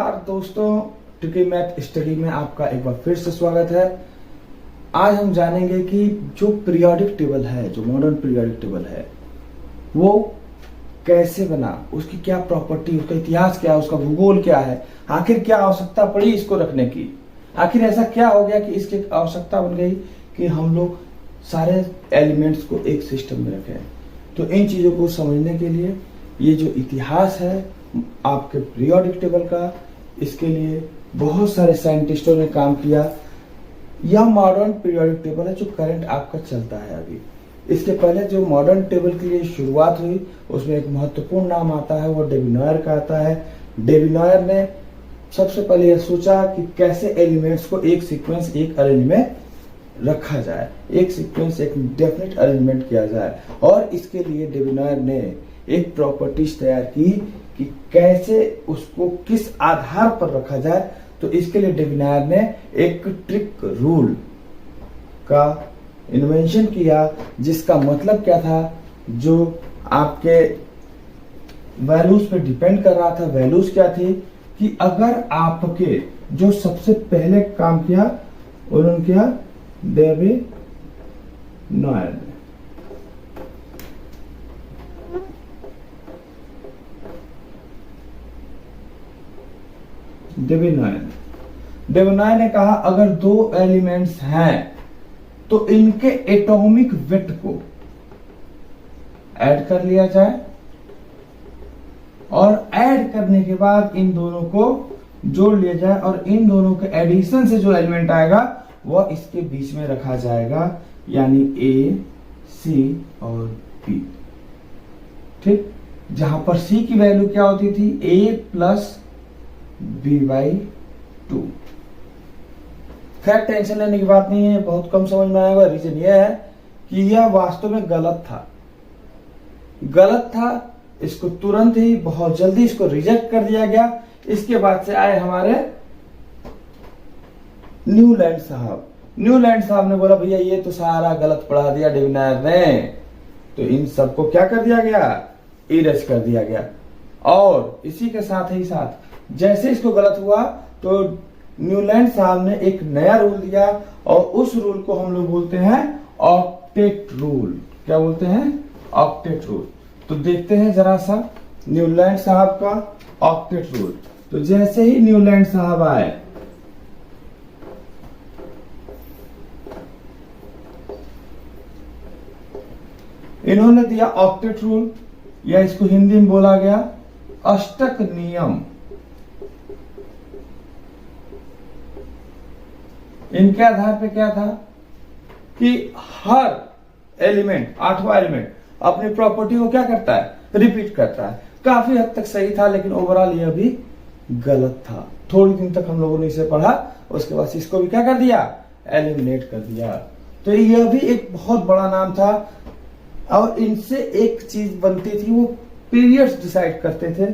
नमस्कार दोस्तों, tricky math study में आपका एक बार फिर से स्वागत है। आज हम जानेंगे कि जो पीरियोडिक टेबल है, जो मॉडर्न पीरियोडिक टेबल है, वो कैसे बना, उसकी क्या प्रॉपर्टी, उसका इतिहास क्या है, उसका भूगोल क्या है, आखिर क्या आवश्यकता पड़ी इसको रखने की, आखिर ऐसा क्या हो गया कि इसकी आवश्यकता बन गई कि हम लोग सारे एलिमेंट्स को एक सिस्टम में रखें। तो इन चीजों को समझने के लिए ये जो इतिहास है आपके पीरियोडिक टेबल का, इसके लिए बहुत सारे साइंटिस्टों ने काम किया। यह मॉडर्न पीरियोडिक टेबल है जो करंट आपका चलता है अभी। इसके पहले जो मॉडर्न टेबल की लिए शुरुआत हुई, उसमें एक महत्वपूर्ण नाम आता है, वो डेविनॉयर का आता है। डेविनॉयर ने सबसे पहले यह सोचा कि कैसे एलिमेंट्स को एक सीक्वेंस, एक अरेंज में रखा जाए, एक सीक्वेंस, एक डेफिनेट अरेंजमेंट किया जाए। और इसके लिए डेविनॉयर ने एक प्रॉपर्टीज तैयार की कि कैसे उसको किस आधार पर रखा जाए। तो इसके लिए डेविनॉयर ने एक ट्रिक रूल का इन्वेंशन किया, जिसका मतलब क्या था, जो आपके वैल्यूज पे डिपेंड कर रहा था। वैल्यूज क्या थी कि अगर आपके जो सबसे पहले काम किया उन्होंने किया डेविनॉयर ने। डेविनॉयर ने कहा अगर दो एलिमेंट्स हैं तो इनके एटॉमिक वेट को ऐड कर लिया जाए और ऐड करने के बाद इन दोनों को जोड़ लिया जाए और इन दोनों के एडिशन से जो एलिमेंट आएगा वह इसके बीच में रखा जाएगा, यानी ए, सी और बी। ठीक, जहां पर सी की वैल्यू क्या होती थी, ए प्लस b/2। खैर टेंशन लेने की बात नहीं है, बहुत कम समझ में आएगा। रीजन यह है कि यह वास्तव में गलत था। इसको तुरंत ही बहुत जल्दी इसको रिजेक्ट कर दिया गया। इसके बाद से आए हमारे न्यूलैंड साहब ने बोला भैया ये तो सारा गलत पढ़ा दिया डेविनॉयर ने, तो इन सबको क्या कर दिया गया, इरेज कर दिया गया। और इसी के साथ ही साथ जैसे इसको गलत हुआ तो न्यूलैंड साहब ने एक नया रूल दिया और उस रूल को हम लोग बोलते हैं ऑक्टेट रूल। क्या बोलते हैं, ऑक्टेट रूल। तो देखते हैं जरा सा न्यूलैंड साहब का ऑक्टेट रूल। तो जैसे ही न्यूलैंड साहब आए, इन्होंने दिया ऑक्टेट रूल, या इसको हिंदी में बोला गया अष्टक नियम। इनके आधार पे क्या था कि हर एलिमेंट, आठवां एलिमेंट अपनी प्रॉपर्टी को क्या करता है, रिपीट करता है। काफी हद तक सही था, लेकिन ओवरऑल यह भी गलत था। थोड़ी दिन तक हम लोगों ने इसे पढ़ा, उसके बाद इसको भी क्या कर दिया, एलिमिनेट कर दिया। तो यह भी एक बहुत बड़ा नाम था और इनसे एक चीज बनती थी, वो पीरियड्स डिसाइड करते थे।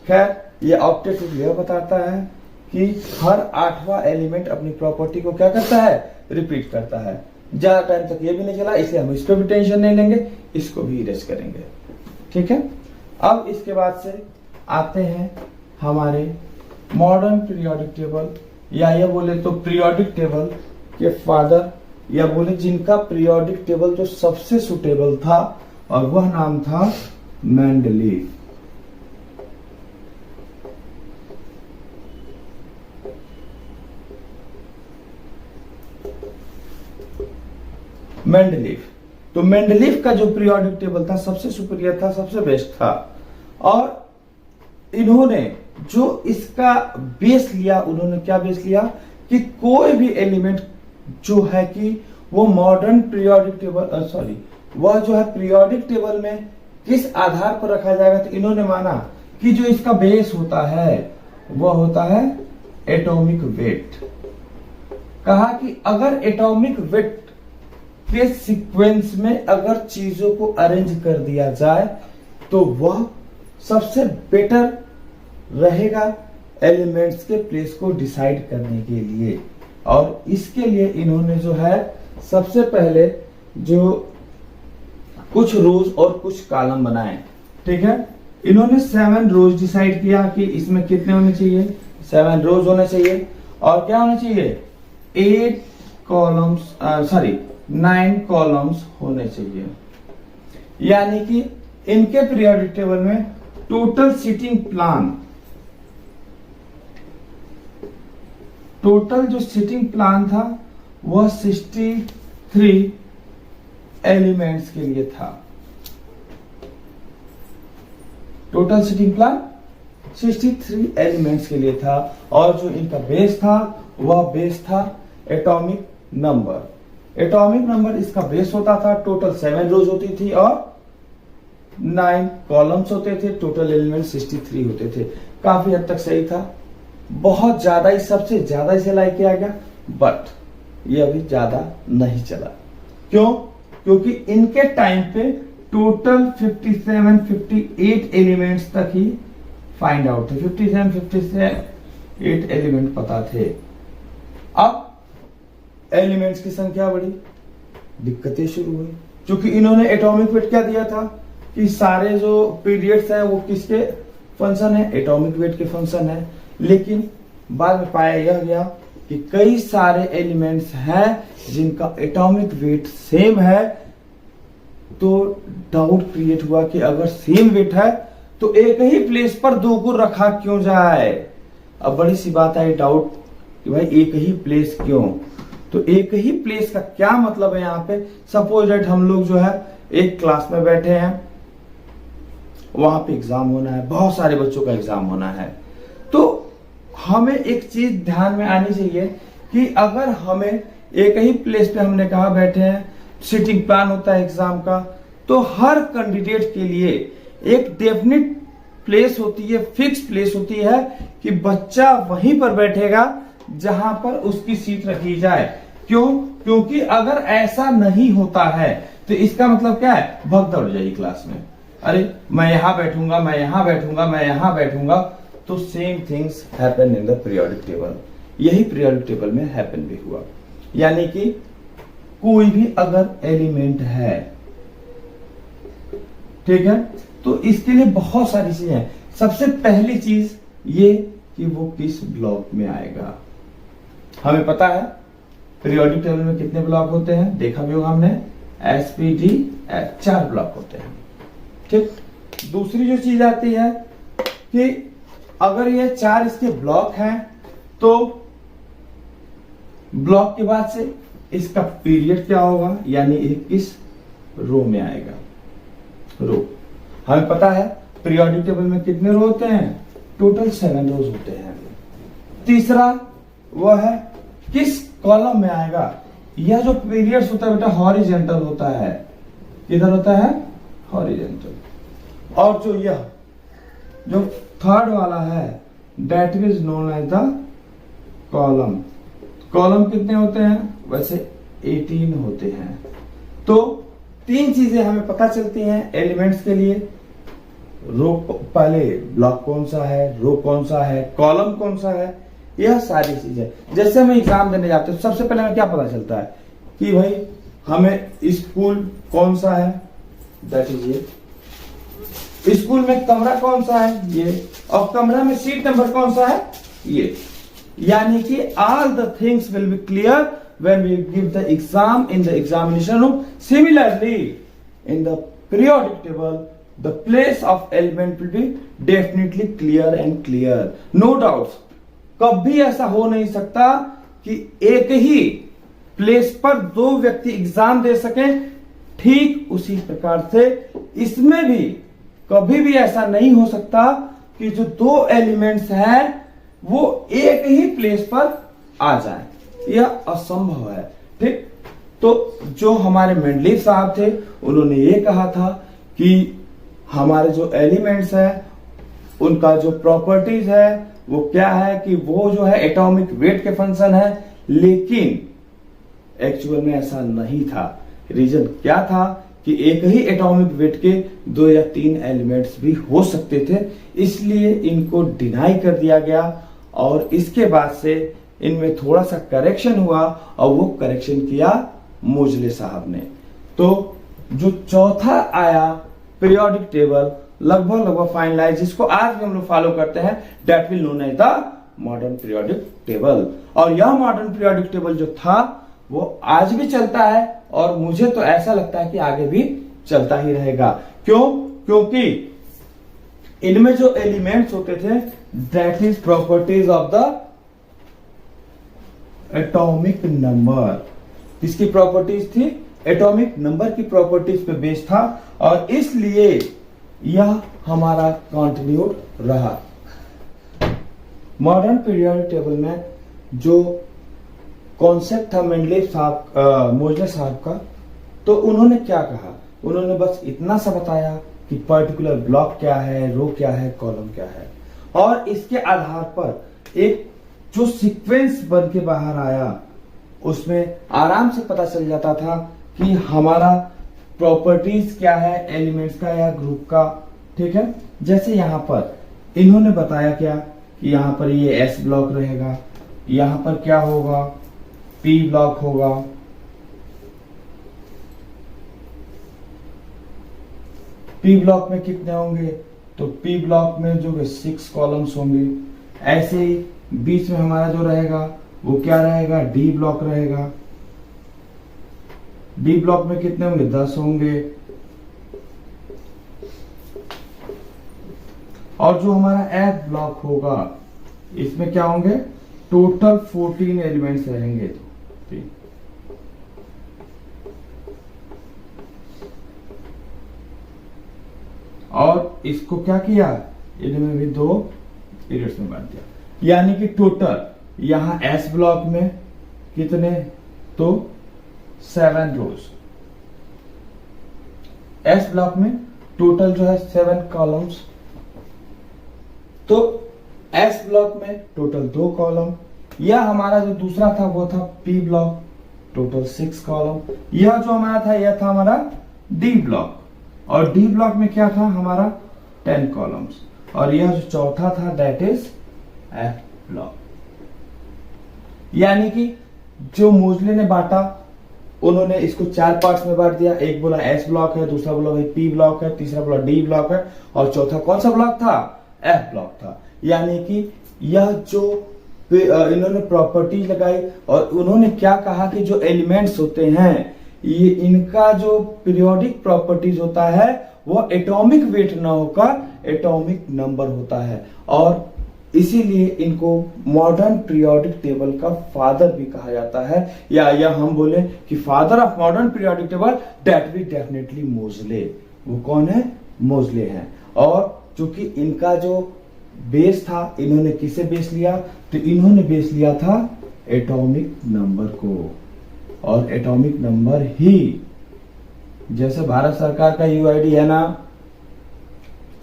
खैर ये ऑक्टेट रूल यह बताता है कि हर आठवां एलिमेंट अपनी प्रॉपर्टी को क्या करता है, रिपीट करता है। ज्यादा टाइम तक ये भी नहीं चला, इसलिए हम इसको भी टेंशन नहीं लेंगे, इसको भी इरेज करेंगे। ठीक है, अब इसके बाद से आते हैं हमारे मॉडर्न पीरियोडिक टेबल, या ये बोले तो पीरियोडिक टेबल के फादर, या बोले जिनका पीरियोडिक टेबल जो सबसे सुटेबल था, और वह नाम था मेंडलीफ। तो मेंडलीफ का जो पीरियोडिक टेबल था सबसे सुपीरियर था, सबसे बेस्ट था। और इन्होंने जो इसका बेस लिया, उन्होंने क्या बेस लिया कि कोई भी एलिमेंट जो है कि वो मॉडर्न पीरियोडिक टेबल वह जो है पीरियोडिक टेबल में किस आधार पर रखा जाएगा। तो इन्होंने माना कि जो इसका बेस होता है वह होता है एटॉमिक वेट। कहा कि अगर एटॉमिक वेट के सीक्वेंस में अगर चीजों को अरेंज कर दिया जाए तो वह सबसे बेटर रहेगा एलिमेंट्स के प्लेस को डिसाइड करने के लिए। और इसके लिए इन्होंने जो है सबसे पहले जो कुछ रोज और कुछ कॉलम बनाए। ठीक है, इन्होंने 7 रोज डिसाइड किया कि इसमें कितने होने चाहिए, 7 रोज होने चाहिए और क्या होने चाहिए 8 कॉलम्स 9 कॉलम्स होने चाहिए। यानी कि इनके पीरियोडिक टेबल में टोटल सीटिंग प्लान, टोटल जो सीटिंग प्लान था वह 63 एलिमेंट्स के लिए था। टोटल सीटिंग प्लान 63 एलिमेंट्स के लिए था और जो इनका बेस था वह बेस था एटॉमिक नंबर। एटॉमिक नंबर इसका बेस होता था। टोटल 7 रोज होती थी और 9 कॉलम्स होते थे। टोटल एलिमेंट 63 होते थे। काफी हद तक सही था। बहुत ज्यादा ही, सबसे ज्यादा इसे लाइक किया गया, बट ये अभी ज्यादा नहीं चला। क्यों? क्योंकि इनके टाइम पे टोटल 58 एलिमेंट्स तक ही फाइंड आउट थे। 58 एलिमेंट पता थे। अब एलिमेंट्स की संख्या बढ़ी, दिक्कतें शुरू हुई। क्योंकि इन्होंने एटॉमिक वेट क्या दिया था कि सारे जो पीरियड्स हैं वो किसके फंक्शन है, एटॉमिक वेट के फंक्शन है। लेकिन बाद में पाया यह गया कि कई सारे एलिमेंट्स हैं जिनका एटॉमिक वेट सेम है। तो डाउट क्रिएट हुआ कि अगर सेम वेट है तो एक ही प्लेस पर दो को रखा क्यों जाए। अब बड़ी सी बात आई डाउट कि भाई एक ही प्लेस क्यों। तो एक ही प्लेस का क्या मतलब है यहाँ पे। सपोज दैट हम लोग जो है एक क्लास में बैठे हैं, वहां पे एग्जाम होना है, बहुत सारे बच्चों का एग्जाम होना है। तो हमें एक चीज ध्यान में आनी चाहिए कि अगर हमें एक ही प्लेस पे हमने कहा बैठे हैं, सीटिंग प्लान होता है एग्जाम का, तो हर कैंडिडेट के लिए एक डेफिनेट प्लेस होती है, फिक्स प्लेस होती है कि बच्चा वहीं पर बैठेगा जहां पर उसकी सीट रखी जाए। क्यों? क्योंकि अगर ऐसा नहीं होता है तो इसका मतलब क्या है, भगदड़ हो जाएगी क्लास में। अरे मैं यहां बैठूंगा, मैं यहां बैठूंगा, मैं यहां बैठूंगा। तो same things happen in the periodic table. यही पीरियोडिक टेबल में हैपन भी हुआ। यानी कि कोई भी अगर एलिमेंट है, ठीक है, तो इसके लिए बहुत सारी चीजें हैं। सबसे पहली चीज ये कि वो किस ब्लॉक में आएगा। हमें पता है पीरियोडिक टेबल में कितने ब्लॉक होते हैं, देखा भी होगा हमने, एसपीडी 4 ब्लॉक होते हैं। ठीक। दूसरी जो चीज आती है कि अगर ये 4 इसके ब्लॉक हैं तो ब्लॉक के बाद से इसका पीरियड क्या होगा, यानी एक किस रो में आएगा। रो हमें पता है पीरियोडिक टेबल में कितने रो होते हैं, टोटल 7 रोज होते हैं। तीसरा वह है किस कॉलम में आएगा। यह जो पीरियड्स होता है बेटा हॉरिजेंटल होता है। किधर होता है, हॉरिजेंटल। और जो यह जो थर्ड वाला है that is known as the column. Column कितने होते हैं, वैसे 18 होते हैं। तो 3 चीजें हमें पता चलती हैं एलिमेंट्स के लिए। रो पहले ब्लॉक कौन सा है, रो कौन सा है, कॉलम कौन सा है, यह सारी चीजें। जैसे हम एग्जाम देने जाते हैं सबसे पहले हमें क्या पता चलता है कि भाई हमें स्कूल कौन सा है, दैट इज ये। स्कूल में कमरा कौन सा है, ये। और कमरा में सीट नंबर कौन सा है, ये। यानी कि all the things will be clear when we give the exam in the examination room. Similarly in the periodic table the place of element will be definitely clear and clear, no doubts। कभी ऐसा हो नहीं सकता कि एक ही place पर 2 व्यक्ति exam दे सकें। ठीक उसी प्रकार से इसमें भी कभी भी ऐसा नहीं हो सकता कि जो 2 एलिमेंट्स हैं वो एक ही प्लेस पर आ जाए। यह असंभव है। ठीक। तो जो हमारे मेंडलीव साहब थे उन्होंने ये कहा था कि हमारे जो एलिमेंट्स है उनका जो प्रॉपर्टीज है वो क्या है कि वो जो है एटॉमिक वेट के फंक्शन है। लेकिन एक्चुअल में ऐसा नहीं था। रीजन क्या था कि एक ही एटॉमिक वेट के 2 या 3 एलिमेंट्स भी हो सकते थे, इसलिए इनको डिनाई कर दिया गया। और इसके बाद से इनमें थोड़ा सा करेक्शन हुआ और वो करेक्शन किया मोजले साहब ने। तो जो चौथा आया पीरियोडिक टेबल लगभग फाइनलाइज, जिसको आज भी हम लोग फॉलो करते हैं, that will known as the modern periodic table. और यह मॉडर्न पीरियोडिक टेबल जो था वो आज भी चलता है और मुझे तो ऐसा लगता है कि आगे भी चलता ही रहेगा। क्यों? क्योंकि इनमें जो एलिमेंट्स होते थे that is properties of the atomic number. किसकी प्रॉपर्टीज थी? एटॉमिक नंबर की प्रॉपर्टीज पे बेस्ड था और इसलिए यह हमारा कंटिन्यूड रहा। मॉडर्न पीरियोडिक टेबल में जो कॉन्सेप्ट था मोजले साहब का, तो उन्होंने क्या कहा? उन्होंने बस इतना सा बताया कि पर्टिकुलर ब्लॉक क्या है, रो क्या है, कॉलम क्या है, और इसके आधार पर एक जो सीक्वेंस बन के बाहर आया उसमें आराम से पता चल जाता था कि हमारा प्रॉपर्टीज क्या है एलिमेंट्स का या ग्रुप का। ठीक है, जैसे यहां पर इन्होंने बताया क्या कि यहां पर ये एस ब्लॉक रहेगा, यहां पर क्या होगा, पी ब्लॉक होगा, पी ब्लॉक में कितने होंगे? तो पी ब्लॉक में जो 6 कॉलम्स होंगे। ऐसे ही बीच में हमारा जो रहेगा वो क्या रहेगा? डी ब्लॉक रहेगा। डी ब्लॉक में कितने होंगे? 10 होंगे। और जो हमारा एफ ब्लॉक होगा इसमें क्या होंगे? टोटल 14 एलिमेंट्स रहेंगे। और इसको क्या किया? इनमें भी 2 पीरियड्स में बांट दिया, यानी कि टोटल यहां एस ब्लॉक में कितने? तो 7 रोज। एस ब्लॉक में टोटल जो है 7 कॉलम्स। तो एस ब्लॉक में टोटल 2 कॉलम। यह हमारा जो दूसरा था वो था पी ब्लॉक, टोटल 6 कॉलम। यह जो हमारा था यह था हमारा डी ब्लॉक, और डी ब्लॉक में क्या था हमारा? 10 कॉलम्स। और यह जो चौथा था दैट इज एफ ब्लॉक। यानी कि जो मोजले ने बांटा उन्होंने इसको 4 पार्ट्स में बांट दिया। एक बोला एस ब्लॉक है, दूसरा बोला भाई पी ब्लॉक है, तीसरा बोला डी ब्लॉक है, और चौथा कौन सा ब्लॉक था? एफ ब्लॉक था। यानी कि यह जो इन्होंने प्रॉपर्टी लगाई और उन्होंने क्या कहा कि जो एलिमेंट्स होते हैं ये इनका जो पीरियोडिक प्रॉपर्टीज होता है वो एटॉमिक वेट ना होकर एटॉमिक नंबर होता है, और इसीलिए इनको मॉडर्न पीरियोडिक टेबल का फादर भी कहा जाता है। या हम बोले कि father of modern periodic table that be definitely मोजले। वो कौन है? मोजले हैं। और चूंकि इनका जो बेस था, इन्होंने किसे बेस लिया? तो इन्होंने बेस लिया था एटॉमिक नंबर को, और एटॉमिक नंबर ही जैसे भारत सरकार का यूआईडी है ना,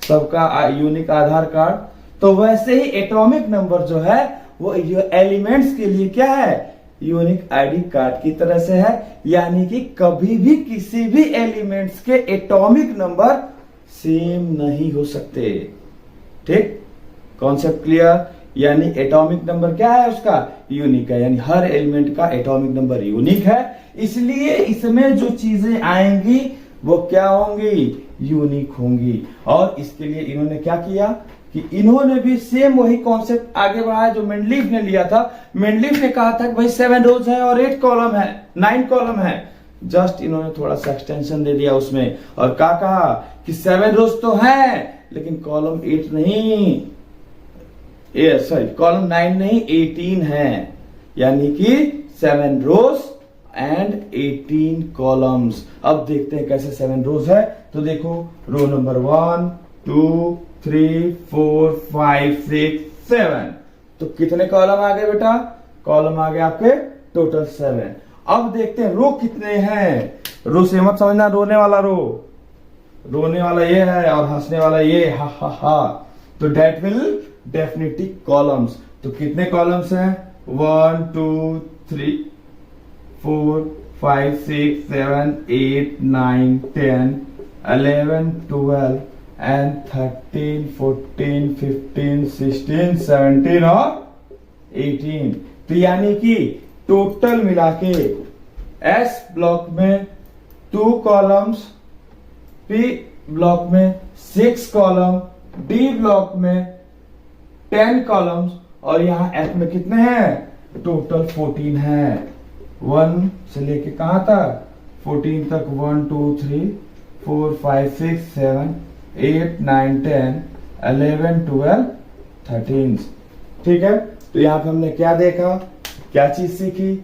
सबका यूनिक आधार कार्ड, तो वैसे ही एटॉमिक नंबर जो है वो एलिमेंट्स के लिए क्या है? यूनिक आईडी कार्ड की तरह से है। यानी कि कभी भी किसी भी एलिमेंट्स के एटॉमिक नंबर सेम नहीं हो सकते। ठीक, कॉन्सेप्ट क्लियर? यानी एटॉमिक नंबर क्या है उसका? यूनिक है, यानी हर एलिमेंट का एटॉमिक नंबर यूनिक है, इसलिए इसमें जो चीजें आएंगी वो क्या होंगी? यूनिक होंगी। और इसके लिए इन्होंने क्या किया कि इन्होंने भी सेम वही कॉन्सेप्ट आगे बढ़ाया जो मेंडलीफ ने लिया था। मेंडलीफ ने कहा था कि भाई 7 रोज है और 8 कॉलम है, 9 कॉलम है। जस्ट इन्होंने थोड़ा सा एक्सटेंशन दे दिया उसमें, और क्या कहा कि 7 रोज तो है लेकिन कॉलम 8 नहीं, सॉरी कॉलम 9 नहीं 18 है, यानी कि 7 रोज एंड 18 कॉलम्स। अब देखते हैं कैसे 7 रोज है। तो देखो रो नंबर 1 2 3 4 5 6 7, तो कितने कॉलम आ गए बेटा? कॉलम आ गए आपके टोटल 7। अब देखते हैं रो कितने हैं। रो से मत समझना रोने वाला रो, रोने वाला ये है और हंसने वाला ये, हा हा हा। तो डेट विल डेफिनेटली कॉलम्स। तो कितने कॉलम्स हैं? 1 2 3 4 5 6 7 8 9 10 11 12 and 13 14 15 16 17 और 18। तो यानी कि टोटल मिला के एस ब्लॉक में 2 कॉलम्स, पी ब्लॉक में 6 कॉलम, डी ब्लॉक में 10 कॉलम्स, और यहाँ F में कितने हैं टोटल 14 है। 1 से लेके कहां तक 14 तक 1 2 3 4 5 6 7 8 9 10 11 12 13। ठीक है, तो यहाँ पे हमने क्या देखा, क्या चीज सीखी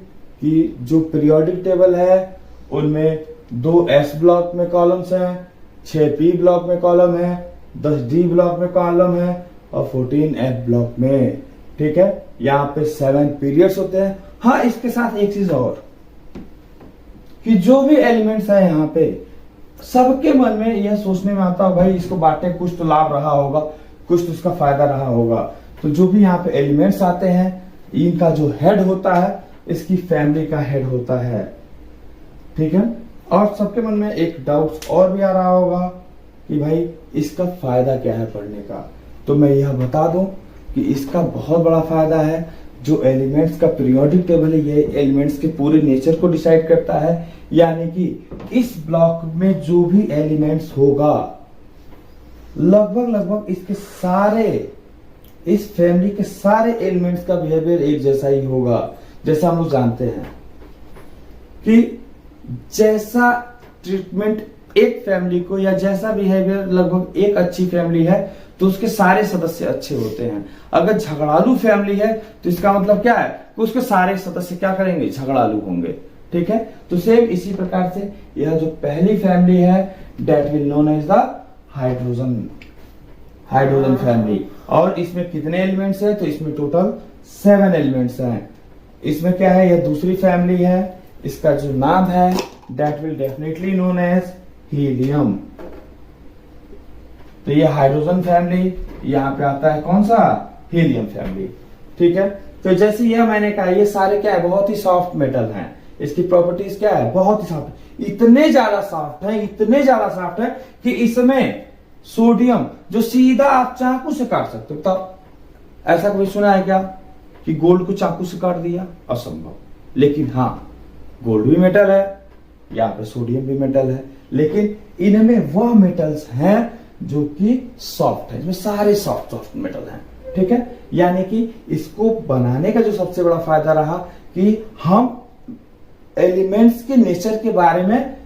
कि जो पीरियोडिक टेबल है उनमें 2 S ब्लॉक में कॉलम्स हैं, 6 P ब्लॉक में कॉलम है, 10 D ब्लॉक में कॉलम है और 14 F ब्लॉक में। ठीक है, यहाँ पे 7 पीरियड्स होते हैं। हाँ, इसके साथ एक चीज और कि जो भी एलिमेंट्स है यहाँ पे सबके मन में यह सोचने में आता है भाई इसको बांटे कुछ तो लाभ रहा होगा, कुछ तो उसका फायदा रहा होगा। तो जो भी यहाँ पे एलिमेंट्स आते हैं इनका जो हेड होता है इसकी फैमिली का हेड होता है। ठीक है, और सबके मन में एक डाउट और भी आ रहा होगा कि भाई इसका फायदा क्या है पढ़ने का। तो मैं यह बता दूं कि इसका बहुत बड़ा फायदा है। जो एलिमेंट्स का पीरियोडिक टेबल है ये एलिमेंट्स के पूरे नेचर को डिसाइड करता है, यानी कि इस ब्लॉक में जो भी एलिमेंट्स होगा लगभग इसके सारे, इस फैमिली के सारे एलिमेंट्स का बिहेवियर एक जैसा ही होगा। जैसा हम लोग जानते हैं कि जैसा ट्रीटमेंट एक फैमिली को या जैसा बिहेवियर लगभग एक अच्छी फैमिली है तो उसके सारे सदस्य अच्छे होते हैं। अगर झगड़ालू फैमिली है तो इसका मतलब क्या है कि उसके सारे सदस्य क्या करेंगे, झगड़ालू होंगे। ठीक है, तो सेम इसी प्रकार से यह जो पहली फैमिली है that will known as the hydrogen family. और इसमें कितने एलिमेंट्स है, तो इसमें टोटल 7 एलिमेंट्स हैं। इसमें क्या है, यह दूसरी फैमिली है, इसका जो नाम है that will definitely known as helium. तो ये हाइड्रोजन फैमिली, यहाँ पे आता है कौन सा, हीलियम फैमिली। ठीक है, तो जैसे यह मैंने कहा ये सारे क्या है, बहुत ही सॉफ्ट मेटल हैं। इसकी प्रॉपर्टीज क्या है, बहुत ही सॉफ्ट, इतने ज्यादा सॉफ्ट है, इतने ज्यादा सॉफ्ट है कि इसमें सोडियम जो सीधा आप चाकू से काट सकते हो। तब ऐसा कभी सुना है क्या कि गोल्ड को चाकू से काट दिया, असंभव। लेकिन हाँ, गोल्ड भी मेटल है, यहाँ पे सोडियम भी मेटल है, लेकिन इनमें वह मेटल्स हैं जो कि सॉफ्ट है, इसमें सारे सॉफ्ट मेटल हैं। ठीक है, यानी कि इसको बनाने का जो सबसे बड़ा फायदा रहा कि हम एलिमेंट्स के नेचर के बारे में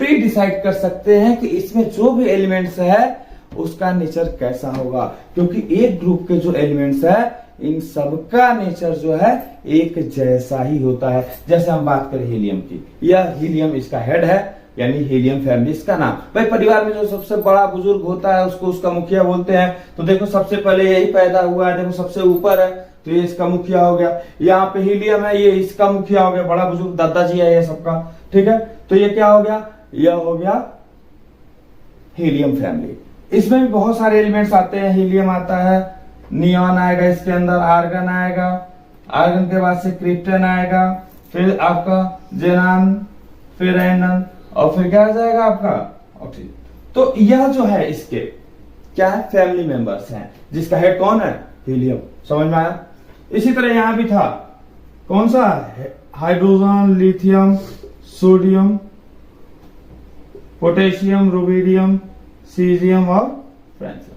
प्री डिसाइड कर सकते हैं कि इसमें जो भी एलिमेंट्स है उसका नेचर कैसा होगा, क्योंकि एक ग्रुप के जो एलिमेंट्स है इन सबका नेचर जो है एक जैसा ही होता है। जैसे हम बात करें हीलियम की, यह हीलियम इसका हेड है, यानी हीलियम फैमिली इसका नाम। भाई परिवार में जो सबसे बड़ा बुजुर्ग होता है उसको उसका मुखिया बोलते हैं। तो देखो सबसे पहले यही पैदा हुआ है, देखो सबसे ऊपर है तो ये इसका मुखिया हो गया। यहाँ पे हीलियम है, ये इसका मुखिया हो गया, बड़ा बुजुर्ग दादाजी है ये सबका। ठीक है, तो ये क्या हो गया, यह हो गया हीलियम फैमिली। इसमें भी बहुत सारे एलिमेंट्स आते हैं, हीलियम आता है, नियॉन आएगा इसके अंदर, आर्गन आएगा, आर्गन के बाद से क्रिप्टन आएगा, फिर आपका जेनान, फिर एनन, और फिर क्या आ जाएगा आपका ऑक्सीजन। तो यह जो है इसके क्या है, फैमिली मेंबर्स हैं, जिसका हेड कौन है, हीलियम। समझ में आया। इसी तरह यहां भी था, कौन सा, hydrogen, lithium, sodium, potassium, rubidium, caesium और फ्रेंशियम।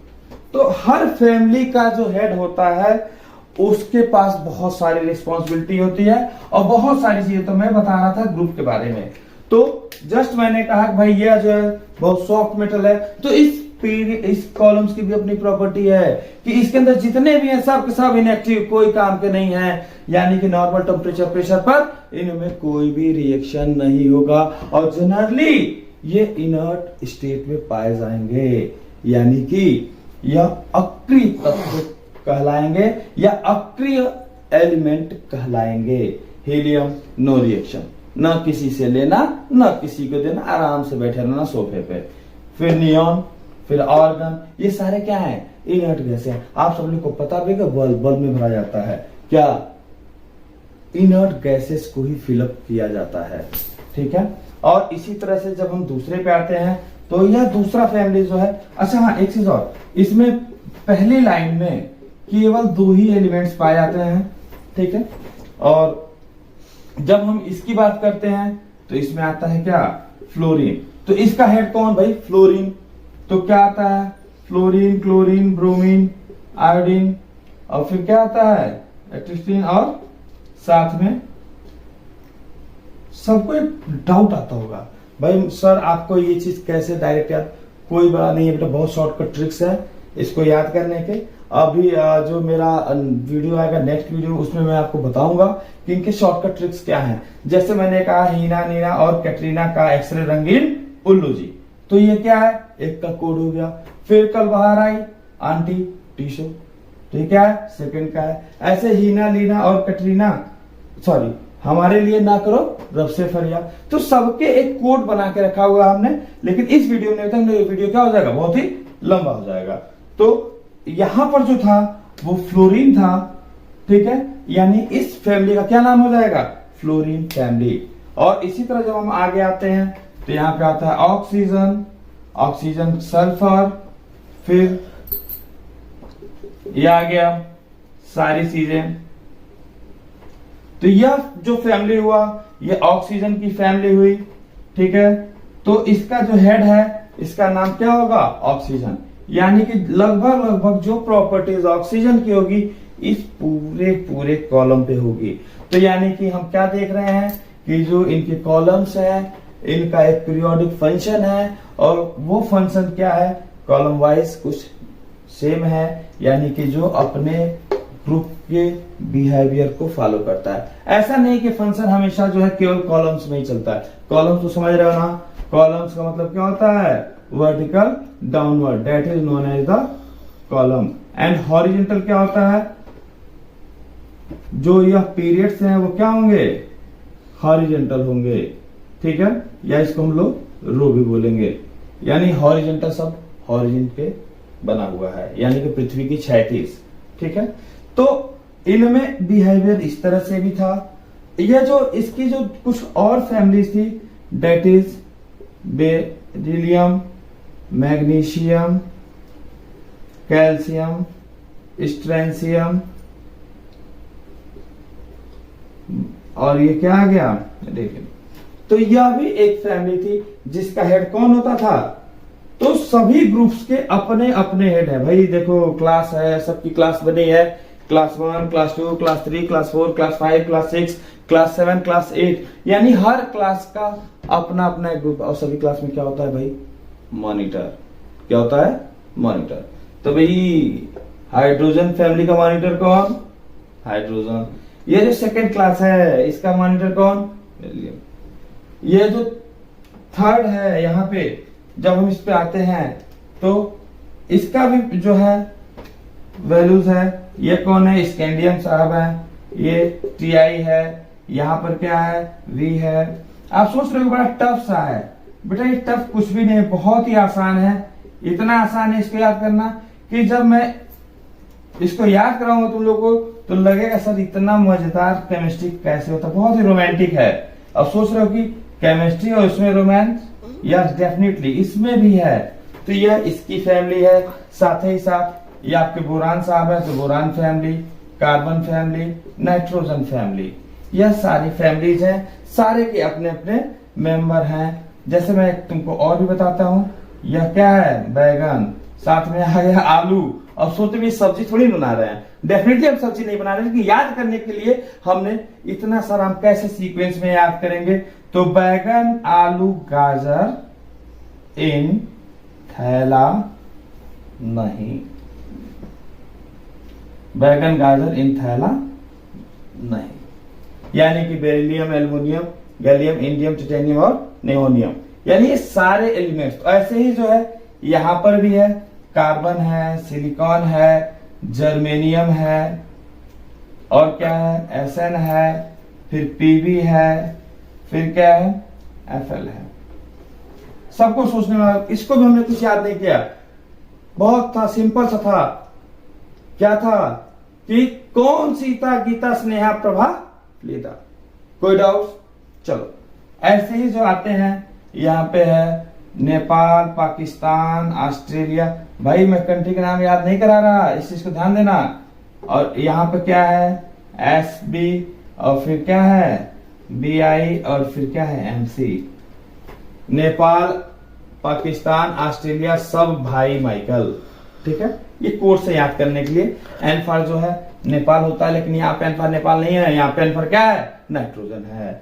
तो हर फैमिली का जो हेड होता है उसके पास बहुत सारी रिस्पॉन्सिबिलिटी होती है और बहुत सारी चीजें। तो मैं बता रहा था ग्रुप के बारे में, तो जस्ट मैंने कहा कि भाई यह जो है बहुत सॉफ्ट मेटल है, तो इस कॉलम्स की भी अपनी प्रॉपर्टी है कि इसके अंदर जितने भी हैं सब के सब इनएक्टिव, कोई काम के नहीं है, यानी कि नॉर्मल टेम्परेचर प्रेशर पर इनमें कोई भी रिएक्शन नहीं होगा और जनरली ये इनर्ट स्टेट में पाए जाएंगे, यानी कि यह अक्रिय तत्व कहलाएंगे या अक्रिय एलिमेंट कहलाएंगे। हीलियम नो रिएक्शन, न किसी से लेना न किसी को देना, आराम से बैठे रहना सोफे पे। फिर नियॉन, फिर ऑर्गन, ये सारे क्या है, इनर्ट गैस है। आप सब लोग को पता भी कि बल्ब में भरा जाता है, क्या इनर्ट गैसेस को ही फिलअप किया जाता है। ठीक है, और इसी तरह से जब हम दूसरे पे आते हैं तो यह दूसरा फैमिली जो है, अच्छा हाँ एक चीज और, इसमें पहली लाइन में केवल 2 ही एलिमेंट्स पाए जाते हैं। ठीक है, और जब हम इसकी बात करते हैं तो इसमें आता है क्या, फ्लोरीन। तो इसका हेड कौन भाई, फ्लोरीन। तो क्या आता है, फ्लोरीन, क्लोरीन, ब्रोमीन, आयोडीन, और फिर क्या आता है एट्रिस्टीन, और साथ में सबको एक डाउट आता होगा भाई सर आपको ये चीज कैसे डायरेक्ट याद, कोई बड़ा नहीं है बेटा, बहुत शॉर्टकट ट्रिक्स है इसको याद करने के। अभी जो मेरा वीडियो आएगा नेक्स्ट वीडियो उसमें मैं आपको बताऊंगा कि इनके शॉर्टकट ट्रिक्स क्या हैं। जैसे मैंने कहा हीना नीना और कैटरीना का एक्सरे रंगीन उल्लू जी, तो ये क्या है एक का कोड हो गया। फिर कल बाहर आई आंटी टीशो, तो ये क्या है सेकंड का है। ऐसे हीना लीना और कैटरीना सॉरी हमारे लिए ना करो रब से फरिया, तो सबके एक कोड बना के रखा हुआ हमने, लेकिन इस वीडियो में ये वीडियो क्या हो जाएगा बहुत ही लंबा हो जाएगा। तो यहां पर जो था वो फ्लोरीन था, ठीक है, यानी इस फैमिली का क्या नाम हो जाएगा फ्लोरीन फैमिली। और इसी तरह जब हम आगे आते हैं तो यहाँ पे आता है ऑक्सीजन, ऑक्सीजन सल्फर, फिर ये आ गया सारी चीजें। तो यह जो फैमिली हुआ ये ऑक्सीजन की फैमिली हुई, ठीक है। तो इसका जो हेड है इसका नाम क्या होगा ऑक्सीजन, यानी कि लगभग जो प्रॉपर्टीज ऑक्सीजन की होगी इस पूरे कॉलम पे होगी। तो यानी कि हम क्या देख रहे हैं कि जो इनके कॉलम्स हैं इनका एक पीरियोडिक फंक्शन है, और वो फंक्शन क्या है कॉलम वाइज कुछ सेम है, यानी कि जो अपने ग्रुप के बिहेवियर को फॉलो करता है। ऐसा नहीं कि फंक्शन हमेशा जो है केवल कॉलम्स में ही चलता है। कॉलम्स तो समझ रहे हो ना, कॉलम्स का मतलब क्या होता है vertical downward, that is known as the column. And horizontal क्या होता है, जो यह पीरियड्स हैं वो क्या होंगे हॉरिजॉन्टल होंगे, ठीक है, या इसको हम लोग रो भी बोलेंगे। यानी हॉरिजॉन्टल सब हॉरिजॉन पे बना हुआ है, यानी कि पृथ्वी की क्षैतिज, ठीक है। तो इनमें बिहेवियर इस तरह से भी था। यह जो इसकी जो कुछ और फैमिलीज थी that is beryllium, magnesium, calcium, strontium, और ये क्या आ गया देखिए। तो यह भी एक फैमिली थी जिसका हेड कौन होता था, तो सभी ग्रुप्स के अपने अपने हेड है भाई। देखो क्लास है, सबकी क्लास बनी है, class 1, class 2, class 3, class 4, class 5, class 6, class 7, class 8, यानी हर क्लास का अपना अपना एक ग्रुप। और सभी क्लास में क्या होता है भाई मॉनिटर, क्या होता है मॉनिटर। तो भाई हाइड्रोजन फैमिली का मॉनिटर कौन हाइड्रोजन। ये जो सेकंड क्लास है इसका मॉनिटर कौन बेरिलियम। ये जो थर्ड है यहाँ पे जब हम इस पे आते हैं तो इसका भी जो है वैल्यूज है। ये कौन है स्कैंडियम साहब है, ये टीआई है, यहाँ पर क्या है वी है। आप सोच रहे हो बड़ा टफ सा है, बेटा ये टफ कुछ भी नहीं, बहुत ही आसान है। इतना आसान है इसको याद करना कि जब मैं इसको याद कराऊंगा तुम लोग को तो लगेगा सर इतना मजेदार केमिस्ट्री कैसे होता है, बहुत ही रोमांटिक है। अब सोच रहे हो कि केमिस्ट्री और इसमें रोमांस, यस डेफिनेटली इसमें भी है। तो यह इसकी फैमिली है, साथ ही साथ ये आपके बोरान साहब है तो boron family, carbon family, nitrogen family, यह सारी फैमिलीज हैं, सारे के अपने अपने मेंबर हैं। जैसे मैं तुमको और भी बताता हूँ, यह क्या है बैगन, साथ में आ गया आलू। अब सोचते भी सब्जी थोड़ी बना रहे हैं, डेफिनेटली हम सब्जी नहीं बना रहे हैं, लेकिन याद करने के लिए हमने इतना सारा हम कैसे सीक्वेंस में याद करेंगे। तो बैगन आलू गाजर इन थैला नहीं, बैगन गाजर इन थैला नहीं, यानी कि beryllium, aluminium, gallium, indium, titanium और नियोनियम, यानी ये सारे एलिमेंट्स। तो ऐसे ही जो है यहां पर भी है, कार्बन है, सिलिकॉन है, जर्मेनियम है, और क्या है एसएन है, फिर पीबी है, फिर क्या है एफएल है। सबको सोचने वाला, इसको भी हमने कुछ याद नहीं किया, बहुत था सिंपल सा था। क्या था कि कौन सीता गीता स्नेहा प्रभा लीता, कोई डाउट। चलो ऐसे ही जो आते हैं यहाँ पे है नेपाल, पाकिस्तान, ऑस्ट्रेलिया। भाई मैं कंट्री का नाम याद नहीं करा रहा, इस चीज को ध्यान देना। और यहाँ पे क्या है एस बी, और फिर क्या है बी आई, और फिर क्या है M C. Nepal, Pakistan, Australia सब भाई माइकल, ठीक है। ये कोड से याद करने के लिए। एन फॉर जो है नेपाल होता है, लेकिन यहाँ पे एन फॉर नेपाल नहीं है, यहाँ पे एन फॉर क्या है, नाइट्रोजन है।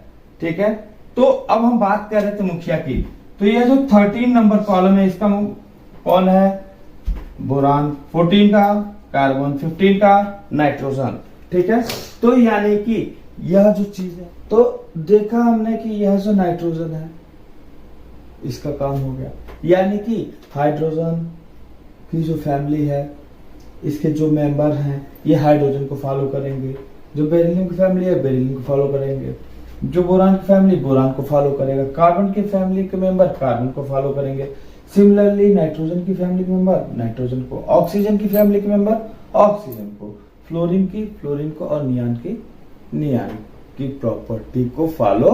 ठीक है, तो अब हम बात कर रहे थे मुखिया की। तो ये जो 13 नंबर कॉलम है, इसका कौन है, बोरान 14 का, कार्बन 15 का, नाइट्रोजन। ठीक है, तो यानी कि यह जो चीज है, तो देखा हमने कि यह जो नाइट्रोजन है इसका काम हो गया, यानी कि हाइड्रोजन की जो फैमिली है, इसके जो मेंबर हैं ये हाइड्रोजन को फॉलो करेंगे, जो बेरिलियम की फैमिली है बेरिलियम को फॉलो करेंगे, जो बोरान की फैमिली बोरान को फॉलो करेगा, कार्बन की फैमिली के मेंबर कार्बन को फॉलो करेंगे। सिमिलरली नाइट्रोजन की फैमिली के मेंबर नाइट्रोजन को, ऑक्सीजन की फैमिली के मेंबर ऑक्सीजन को, फ्लोरीन को, और नियान की प्रॉपर्टी को फॉलो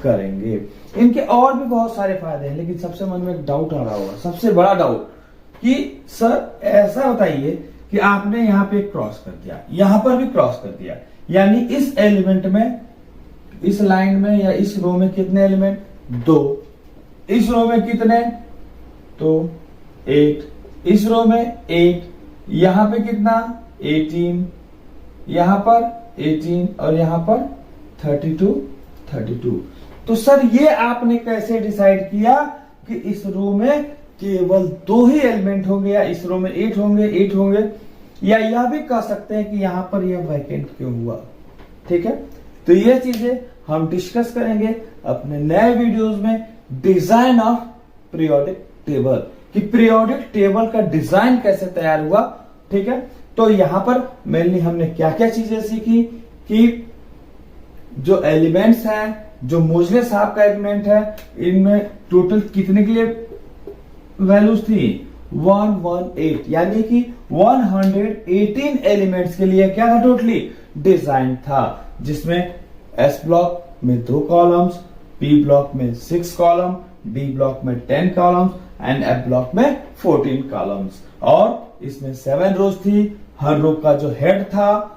करेंगे। इनके और भी बहुत सारे फायदे हैं, लेकिन सबसे मन में एक डाउट आ रहा होगा, सबसे बड़ा डाउट, कि सर ऐसा बताइए कि आपने यहाँ पे क्रॉस कर दिया, यहां पर भी क्रॉस कर दिया, यानी इस एलिमेंट में, इस लाइन में या इस रो में कितने एलिमेंट, 2, इस रो में कितने, तो 8, इस रो में 8, यहां पे कितना 18, यहां पर 18 और यहां पर 32। तो सर ये आपने कैसे डिसाइड किया कि इस रो में केवल 2 ही एलिमेंट होंगे, या इस रो में 8 होंगे, या यह भी कह सकते हैं कि यहां पर यह वैकेंट क्यों हुआ। ठीक है, तो ये चीजें हम डिस्कस करेंगे अपने नए वीडियोस में, डिजाइन ऑफ पीरियोडिक टेबल, कि पीरियोडिक टेबल का डिजाइन कैसे तैयार हुआ। ठीक है, तो यहां पर मेनली हमने क्या क्या चीजें सीखी, कि जो एलिमेंट्स हैं, जो मोजले साहब का एलिमेंट है, इनमें टोटल कितने के लिए वैल्यूज थी, 118, यानी कि 118 एलिमेंट्स के लिए क्या था, टोटली डिजाइन था, जिसमें एस ब्लॉक में 2 कॉलम्स, पी ब्लॉक में 6 कॉलम, डी ब्लॉक में 10 कॉलम्स एंड एफ ब्लॉक में 14 कॉलम्स, और इसमें 7 रोज थी। हर रो का जो हेड था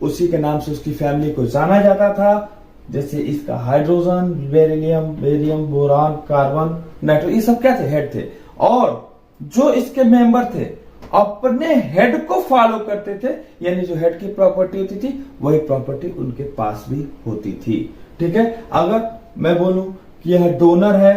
उसी के नाम से उसकी फैमिली को जाना जाता था, जैसे इसका hydrogen, beryllium, barium, boron, carbon, nitrogen, ये सब क्या थे, हेड थे। और जो इसके मेंबर थे अपने हेड को फॉलो करते थे, यानी जो हेड की प्रॉपर्टी होती थी वही प्रॉपर्टी उनके पास भी होती थी। ठीक है, अगर मैं बोलूं कि यह डोनर है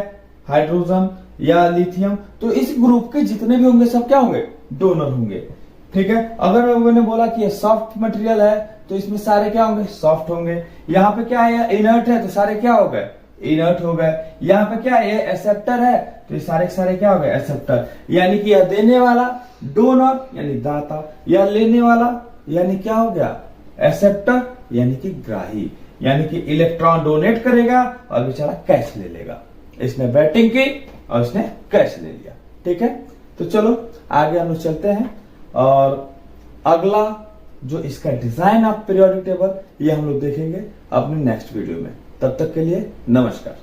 हाइड्रोजन या लिथियम, तो इस ग्रुप के जितने भी होंगे सब क्या होंगे, डोनर होंगे। ठीक है, अगर मैंने बोला कि ये सॉफ्ट मटेरियल है, तो इसमें सारे क्या होंगे, सॉफ्ट होंगे। यहाँ पे क्या है, इनर्ट है, तो सारे क्या हो गए, इनर्ट हो गए। यहाँ पे क्या है, ये एक्सेप्टर है, तो ये सारे के सारे क्या हो गए, एक्सेप्टर। यानी कि यह देने वाला डोनर यानी दाता, या लेने वाला यानी क्या हो गया, एक्सेप्टर यानी कि ग्राही, यानी कि इलेक्ट्रॉन डोनेट करेगा और बेचारा कैश ले लेगा। इसने बैटिंग की और इसने कैश ले लिया। ठीक है, तो चलो आगे हम लोग चलते हैं, और अगला जो इसका डिजाइन ऑफ पीरियोडिक टेबल ये हम लोग देखेंगे अपने नेक्स्ट वीडियो में। तब तक के लिए नमस्कार।